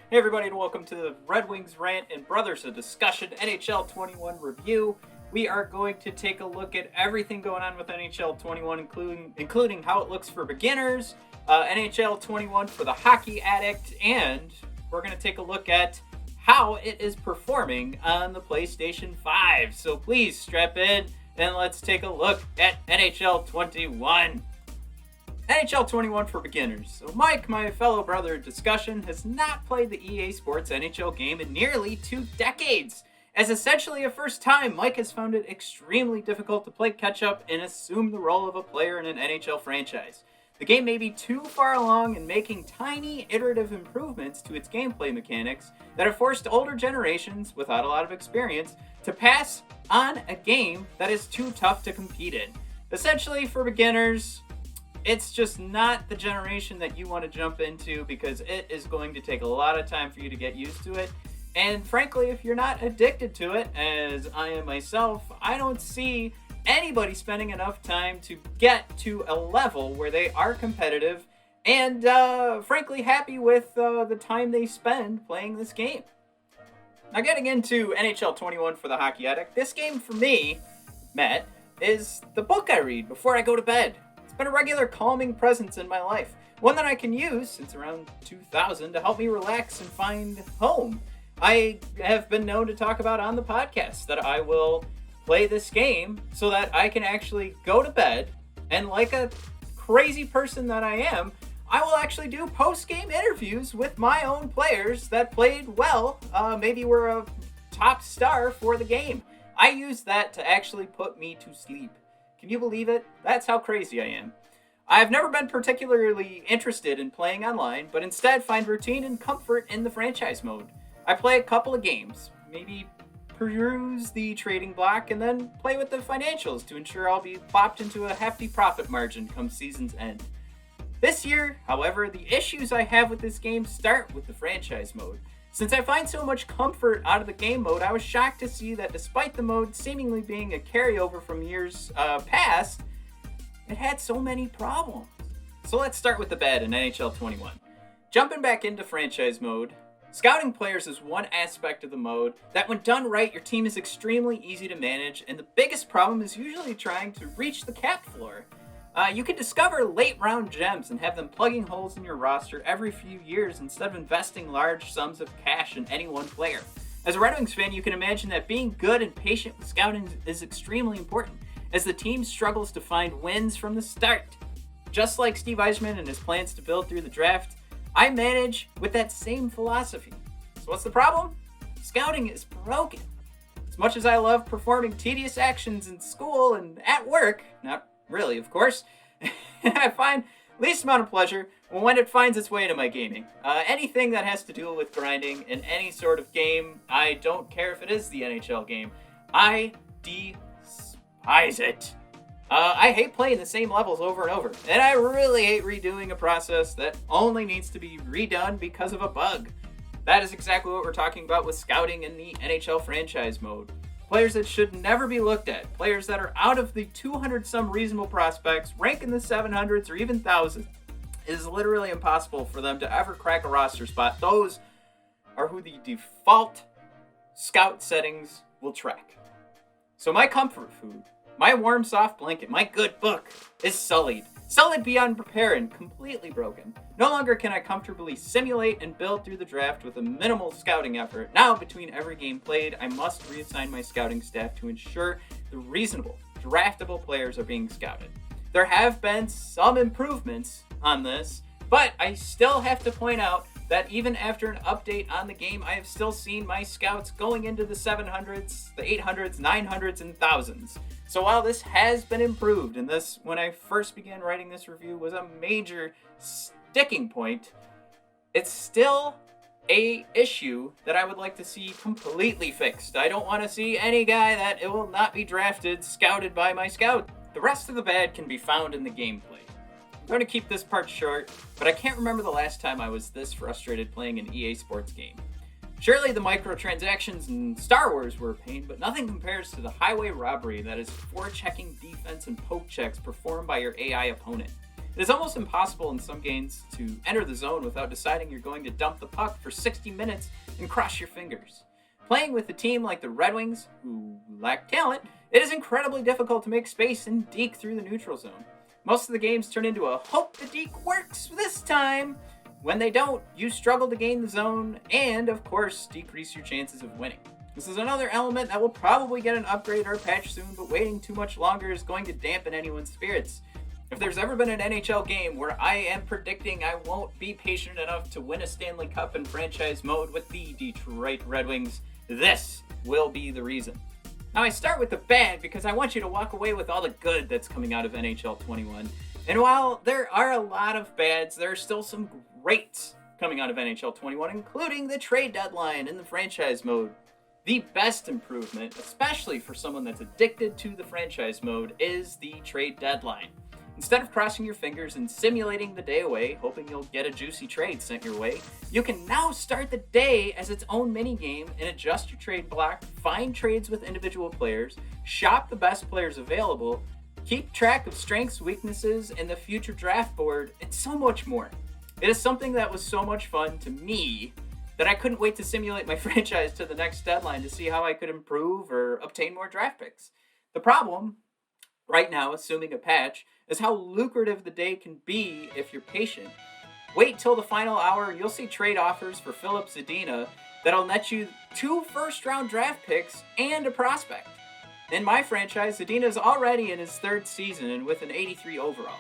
Hey everybody, and welcome to the Red Wings Rant and Brothers, a discussion NHL 21 review. We are going to take a look at everything going on with NHL 21, including how it looks for beginners, NHL 21 for the hockey addict, and we're going to take a look at how it is performing on the PlayStation 5. So please strap in and let's take a look at NHL 21. NHL 21 for beginners. So Mike, my fellow brother in discussion, has not played the EA Sports NHL game in nearly 2 decades. As essentially a first time, Mike has found it extremely difficult to play catch-up and assume the role of a player in an NHL franchise. The game may be too far along in making tiny, iterative improvements to its gameplay mechanics that have forced older generations, without a lot of experience, to pass on a game that is too tough to compete in. Essentially, for beginners, it's just not the generation that you want to jump into because it is going to take a lot of time for you to get used to it. And frankly, if you're not addicted to it, as I am myself, I don't see anybody spending enough time to get to a level where they are competitive and frankly happy with the time they spend playing this game. Now getting into NHL 21 for the hockey addict, this game for me, Matt, is the book I read before I go to bed. Been a regular calming presence in my life, one that I can use since around 2000 to help me relax and find home. I have been known to talk about on the podcast that I will play this game so that I can actually go to bed, and like a crazy person that I am, I will actually do post-game interviews with my own players that played well, maybe were a top star for the game. I use that to actually put me to sleep. Can you believe it? That's how crazy I am. I've never been particularly interested in playing online, but instead find routine and comfort in the franchise mode. I play a couple of games, maybe peruse the trading block, and then play with the financials to ensure I'll be plopped into a hefty profit margin come season's end. This year, however, the issues I have with this game start with the franchise mode. Since I find so much comfort out of the game mode, I was shocked to see that despite the mode seemingly being a carryover from years past, it had so many problems. So let's start with the bad in NHL 21. Jumping back into franchise mode, scouting players is one aspect of the mode that when done right, your team is extremely easy to manage, and the biggest problem is usually trying to reach the cap floor. You can discover late round gems and have them plugging holes in your roster every few years instead of investing large sums of cash in any one player. As a Red Wings fan, you can imagine that being good and patient with scouting is extremely important as the team struggles to find wins from the start. Just like Steve Yzerman and his plans to build through the draft, I manage with that same philosophy. So what's the problem? Scouting is broken. As much as I love performing tedious actions in school and at work, not really, of course, I find least amount of pleasure when it finds its way into my gaming. Anything that has to do with grinding in any sort of game, I don't care if it is the NHL game, I despise it. I hate playing the same levels over and over, and I really hate redoing a process that only needs to be redone because of a bug. That is exactly what we're talking about with scouting in the NHL franchise mode. Players that should never be looked at. Players that are out of the 200-some reasonable prospects, rank in the 700s or even 1,000. It is literally impossible for them to ever crack a roster spot. Those are who the default scout settings will track. So my comfort food, my warm, soft blanket, my good book is sullied. Sullied beyond repair and completely broken. No longer can I comfortably simulate and build through the draft with a minimal scouting effort. Now, between every game played, I must reassign my scouting staff to ensure the reasonable, draftable players are being scouted. There have been some improvements on this, but I still have to point out that even after an update on the game, I have still seen my scouts going into the 700s, the 800s, 900s, and 1000s. So while this has been improved, and this, when I first began writing this review, was a major sticking point, it's still a issue that I would like to see completely fixed. I don't want to see any guy that it will not be drafted scouted by my scout. The rest of the bad can be found in the gameplay. I'm going to keep this part short, but I can't remember the last time I was this frustrated playing an EA Sports game. Surely the microtransactions in Star Wars were a pain, but nothing compares to the highway robbery that is forechecking defense and poke checks performed by your AI opponent. It is almost impossible in some games to enter the zone without deciding you're going to dump the puck for 60 minutes and cross your fingers. Playing with a team like the Red Wings, who lack talent, it is incredibly difficult to make space and deke through the neutral zone. Most of the games turn into a hope the deke works this time. When they don't, you struggle to gain the zone and, of course, decrease your chances of winning. This is another element that will probably get an upgrade or patch soon, but waiting too much longer is going to dampen anyone's spirits. If there's ever been an NHL game where I am predicting I won't be patient enough to win a Stanley Cup in franchise mode with the Detroit Red Wings, this will be the reason. Now I start with the bad because I want you to walk away with all the good that's coming out of NHL 21. And while there are a lot of bads, there are still some greats coming out of NHL 21, including the trade deadline in the franchise mode. The best improvement, especially for someone that's addicted to the franchise mode, is the trade deadline. Instead of crossing your fingers and simulating the day away, hoping you'll get a juicy trade sent your way, you can now start the day as its own mini-game and adjust your trade block, find trades with individual players, shop the best players available, keep track of strengths, weaknesses, and the future draft board, and so much more. It is something that was so much fun to me that I couldn't wait to simulate my franchise to the next deadline to see how I could improve or obtain more draft picks. The problem, right now, assuming a patch, is how lucrative the day can be if you're patient. Wait till the final hour and you'll see trade offers for Filip Zadina that'll net you 2 first-round draft picks and a prospect. In my franchise, Zadina is already in his 3rd season and with an 83 overall.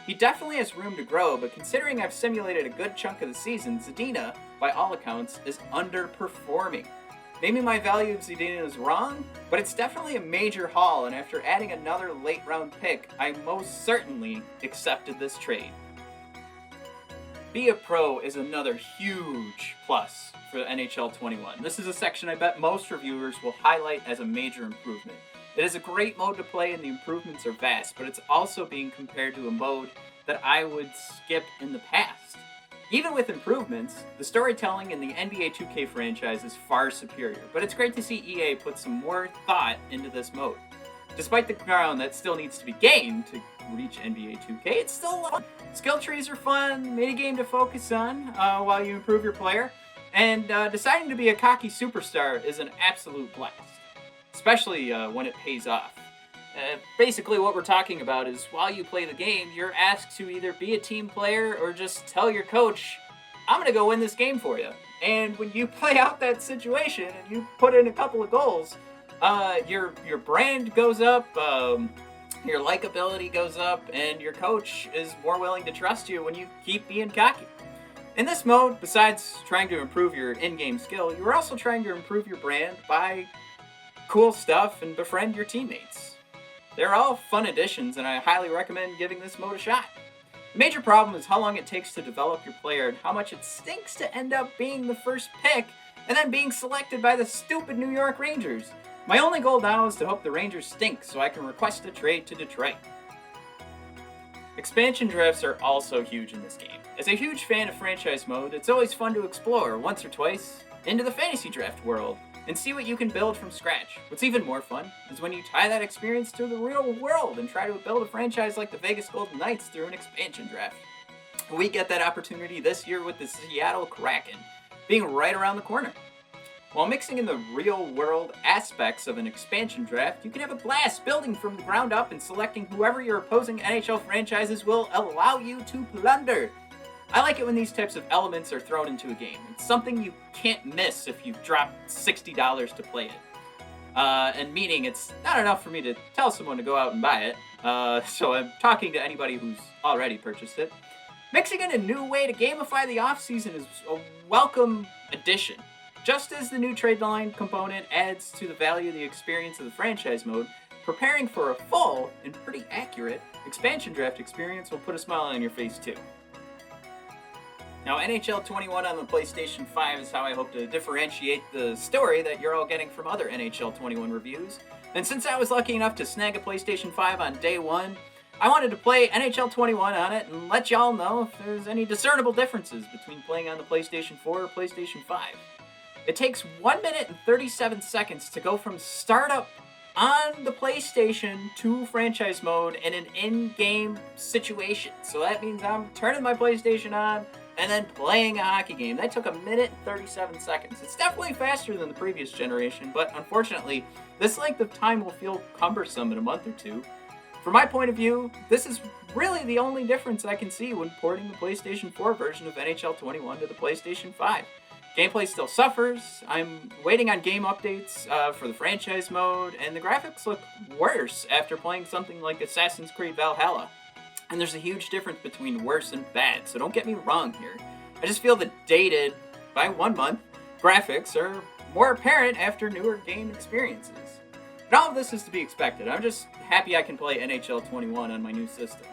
He definitely has room to grow, but considering I've simulated a good chunk of the season, Zadina, by all accounts, is underperforming. Maybe my value of Zadina is wrong, but it's definitely a major haul, and after adding another late-round pick, I most certainly accepted this trade. Be a Pro is another huge plus for NHL 21. This is a section I bet most reviewers will highlight as a major improvement. It is a great mode to play and the improvements are vast, but it's also being compared to a mode that I would skip in the past. Even with improvements, the storytelling in the NBA 2K franchise is far superior, but it's great to see EA put some more thought into this mode. Despite the ground that still needs to be gained to reach NBA 2K, it's still fun. Skill trees are fun, minigame to focus on while you improve your player, and deciding to be a cocky superstar is an absolute blast, especially when it pays off. Basically what we're talking about is while you play the game, you're asked to either be a team player or just tell your coach, I'm going to go win this game for you. And when you play out that situation and you put in a couple of goals, your brand goes up, your likability goes up, and your coach is more willing to trust you when you keep being cocky. In this mode, besides trying to improve your in-game skill, you're also trying to improve your brand by cool stuff and befriend your teammates. They're all fun additions, and I highly recommend giving this mode a shot. The major problem is how long it takes to develop your player and how much it stinks to end up being the first pick and then being selected by the stupid New York Rangers. My only goal now is to hope the Rangers stink so I can request a trade to Detroit. Expansion drafts are also huge in this game. As a huge fan of franchise mode, it's always fun to explore once or twice into the fantasy draft world and see what you can build from scratch. What's even more fun is when you tie that experience to the real world and try to build a franchise like the Vegas Golden Knights through an expansion draft. We get that opportunity this year with the Seattle Kraken being right around the corner. While mixing in the real-world aspects of an expansion draft, you can have a blast building from the ground up and selecting whoever your opposing NHL franchises will allow you to plunder. I like it when these types of elements are thrown into a game. It's something you can't miss if you've dropped $60 to play it. And meaning it's not enough for me to tell someone to go out and buy it, so I'm talking to anybody who's already purchased it. Mixing in a new way to gamify the off-season is a welcome addition. Just as the new trade line component adds to the value of the experience of the franchise mode, preparing for a full and pretty accurate expansion draft experience will put a smile on your face too. Now, NHL 21 on the PlayStation 5 is how I hope to differentiate the story that you're all getting from other NHL 21 reviews. And since I was lucky enough to snag a PlayStation 5 on day one, I wanted to play NHL 21 on it and let y'all know if there's any discernible differences between playing on the PlayStation 4 or PlayStation 5. It takes 1 minute and 37 seconds to go from startup on the PlayStation 2 franchise mode in an in-game situation. So that means I'm turning my PlayStation on and then playing a hockey game. That took 1:37 seconds. It's definitely faster than the previous generation, but unfortunately, this length of time will feel cumbersome in a month or two. From my point of view, this is really the only difference I can see when porting the PlayStation 4 version of NHL 21 to the PlayStation 5. Gameplay still suffers. I'm waiting on game updates for the franchise mode, and the graphics look worse after playing something like Assassin's Creed Valhalla. And there's a huge difference between worse and bad, so don't get me wrong here. I just feel the dated, by 1 month, graphics are more apparent after newer game experiences. And all of this is to be expected. I'm just happy I can play NHL 21 on my new system.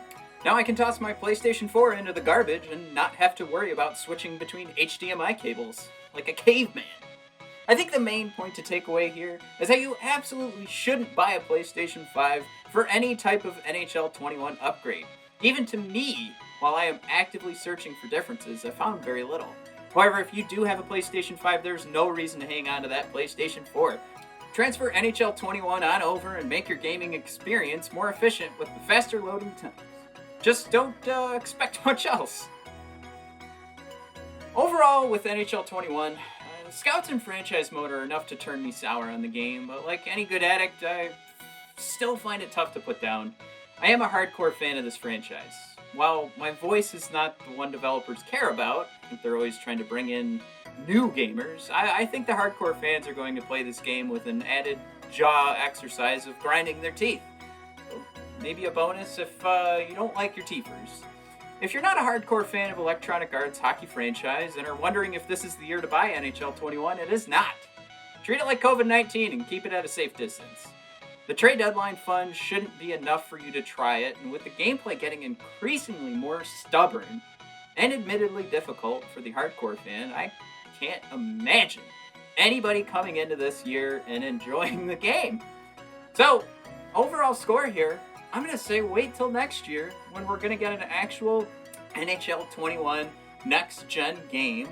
Now I can toss my PlayStation 4 into the garbage and not have to worry about switching between HDMI cables, like a caveman. I think the main point to take away here is that you absolutely shouldn't buy a PlayStation 5 for any type of NHL 21 upgrade. Even to me, while I am actively searching for differences, I found very little. However, if you do have a PlayStation 5, there's no reason to hang on to that PlayStation 4. Transfer NHL 21 on over and make your gaming experience more efficient with the faster loading times. Just don't expect much else. Overall, with NHL 21, Scouts and Franchise Mode are enough to turn me sour on the game, but like any good addict, I still find it tough to put down. I am a hardcore fan of this franchise. While my voice is not the one developers care about, I think they're always trying to bring in new gamers, I think the hardcore fans are going to play this game with an added jaw exercise of grinding their teeth. Maybe a bonus if you don't like your teethers. If you're not a hardcore fan of Electronic Arts' hockey franchise and are wondering if this is the year to buy NHL 21, it is not. Treat it like COVID-19 and keep it at a safe distance. The trade deadline fund shouldn't be enough for you to try it, and with the gameplay getting increasingly more stubborn and admittedly difficult for the hardcore fan, I can't imagine anybody coming into this year and enjoying the game. So, overall score here, I'm going to say wait till next year when we're going to get an actual NHL 21 next-gen game,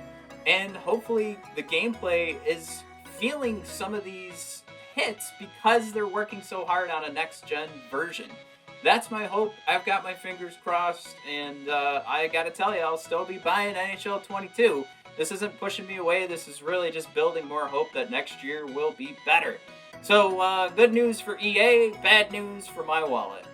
and hopefully the gameplay is feeling some of these hits because they're working so hard on a next-gen version. That's my hope. I've got my fingers crossed, and I gotta tell you, I'll still be buying NHL 22. This isn't pushing me away. This is really just building more hope that next year will be better. So, good news for EA, bad news for my wallet.